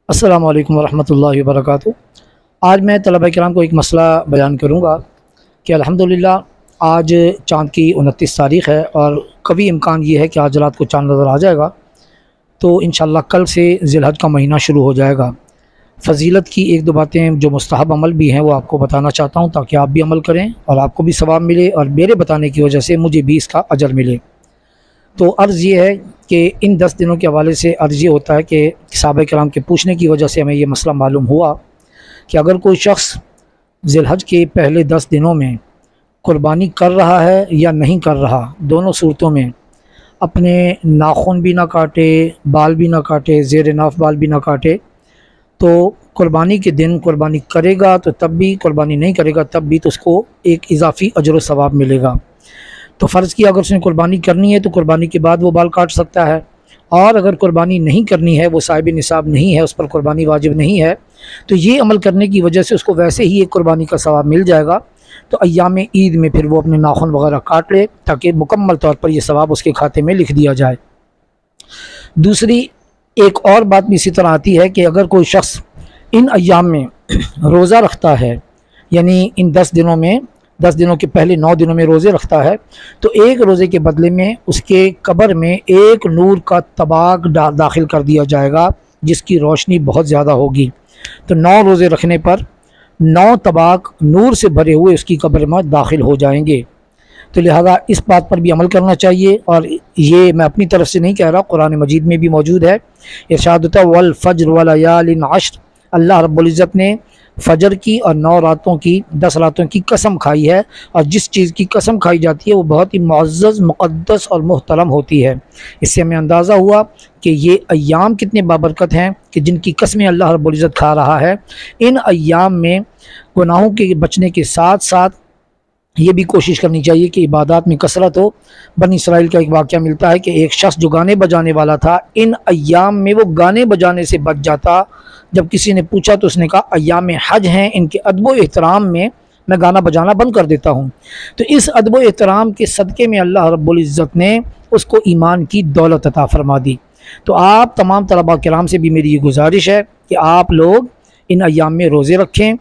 अस्सलामु अलैकुम वरहमतुल्लाहि वबरकातुहू। आज मैं तलबा किराम को एक मसला बयान करूँगा कि अल्हम्दुलिल्लाह आज चाँद की 29 तारीख़ है और कभी इम्कान ये है कि आज रात को चाँद नज़र आ जाएगा। तो इंशाअल्लाह कल से ज़िलहज का महीना शुरू हो जाएगा। फ़जीलत की एक दो बातें जो मुस्तहब अमल भी हैं वो आपको बताना चाहता हूँ ताकि आप भी अमल करें और आपको भी सवाब मिले और मेरे बताने की वजह से मुझे भी इसका अजर मिले। तो अर्ज़ ये है कि इन 10 दिनों के हवाले से अर्ज़ ये होता है कि सहाबा किराम के पूछने की वजह से हमें ये मसला मालूम हुआ कि अगर कोई शख्स ज़िलहज के पहले 10 दिनों में कुर्बानी कर रहा है या नहीं कर रहा, दोनों सूरतों में अपने नाखून भी ना काटे, बाल भी ना काटे, ज़ेर नाफ बाल भी ना काटे, तो कुर्बानी के दिन कुर्बानी करेगा तो तब भी, कुर्बानी नहीं करेगा तब भी, तो उसको एक इजाफ़ी अजर व सवाब मिलेगा। तो फ़र्ज़ किया अगर उसने कुर्बानी करनी है तो कुर्बानी के बाद वो बाल काट सकता है, और अगर कुर्बानी नहीं करनी है, वो साहिब निसाब नहीं है, उस पर कुर्बानी वाजिब नहीं है, तो ये अमल करने की वजह से उसको वैसे ही एक कुर्बानी का सवाब मिल जाएगा। तो अय्याम ईद में फिर वो अपने नाखून वगैरह काट ले ताकि मुकम्मल तौर पर यह सवाब उसके खाते में लिख दिया जाए। दूसरी एक और बात भी इसी तरह आती है कि अगर कोई शख्स इन अय्याम में रोज़ा रखता है, यानी इन 10 दिनों में, 10 दिनों के पहले 9 दिनों में रोज़े रखता है, तो एक रोज़े के बदले में उसके कब्र में एक नूर का तबाक दाखिल कर दिया जाएगा जिसकी रोशनी बहुत ज़्यादा होगी। तो 9 रोज़े रखने पर 9 तबाक नूर से भरे हुए उसकी कब्र में दाखिल हो जाएंगे। तो लिहाजा इस बात पर भी अमल करना चाहिए, और ये मैं अपनी तरफ से नहीं कह रहा, कुरान मजीद में भी मौजूद है। इरशाद होता है वल फज्र व लयालिन अश्र, अल्लाह रब्बुल इज़्ज़त ने फ़जर की और 9 रातों की, 10 रातों की कसम खाई है, और जिस चीज़ की कसम खाई जाती है वो बहुत ही मुअज़्ज़ज़, मुक़द्दस और मुहतरम होती है। इससे हमें अंदाज़ा हुआ कि ये अय्याम कितने बाबरकत हैं कि जिनकी कसमें अल्लाह रब्बुल इज़्ज़त खा रहा है। इन अय्याम में गुनाहों के बचने के साथ साथ ये भी कोशिश करनी चाहिए कि इबादत में कसरत हो। बनी इसराइल का एक वाक़या मिलता है कि एक शख्स जो गाने बजाने वाला था, इन अय्याम में वो गाने बजाने से बच जाता। जब किसी ने पूछा तो उसने कहा अय्याम हज हैं, इनके अदब एहतराम में मैं गाना बजाना बंद कर देता हूँ। तो इस अदब एहतराम के सदक़े में अल्लाह रब्बुल इज़्ज़त ने उसको ईमान की दौलत अता फरमा दी। तो आप तमाम तलबा किराम से भी मेरी ये गुजारिश है कि आप लोग इन अय्याम में रोज़े रखें।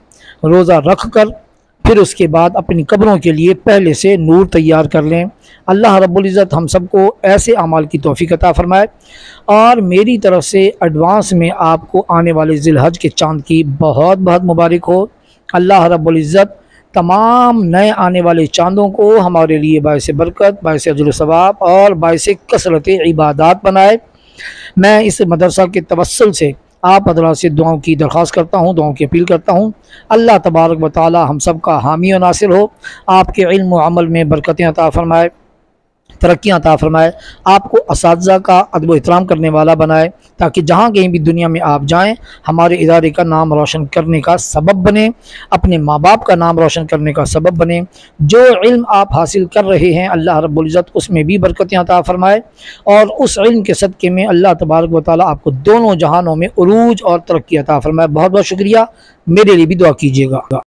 रोज़ा रख कर फिर उसके बाद अपनी कब्रों के लिए पहले से नूर तैयार कर लें। अल्लाह रब्बुल इज़्ज़त हम सबको ऐसे अमाल की तौफ़ीक़ अता फ़रमाए, और मेरी तरफ़ से एडवांस में आपको आने वाले ज़िलहज के चाँद की बहुत बहुत मुबारक हो। अल्लाह रब्बुल इज़्ज़त तमाम नए आने वाले चाँदों को हमारे लिए बाइस बरकत, बाइस अजर सवाब और बाइस कसरत इबादत बनाए। मैं इस मदरसा के तवस्सुल से आप हज़रात से दुआओं की दरख्वास्त करता हूँ, दुआओं की अपील करता हूँ। अल्लाह तबारक व तआला हम सब का हामी और नासिर हो, आपके इल्म व अमल में बरकतें अता फ़रमाए, तरक्कियाँ अता फ़रमाए, आपको असातिज़ा का अदब एहतराम करने वाला बनाए, ताकि जहाँ कहीं भी दुनिया में आप जाएँ हमारे इदारे का नाम रोशन करने का सबब बने, अपने माँ बाप का नाम रोशन करने का सबब बने। जो इल्म आप हासिल कर रहे हैं अल्लाह रब्बुल इज़्ज़त उसमें भी बरकतें अता फ़रमाए, और उस इल्म के सदक़े में अल्लाह तबारक व तआला आपको दोनों जहानों में उरूज और तरक्की अता फ़रमाए। बहुत बहुत शुक्रिया, मेरे लिए भी दुआ कीजिएगा।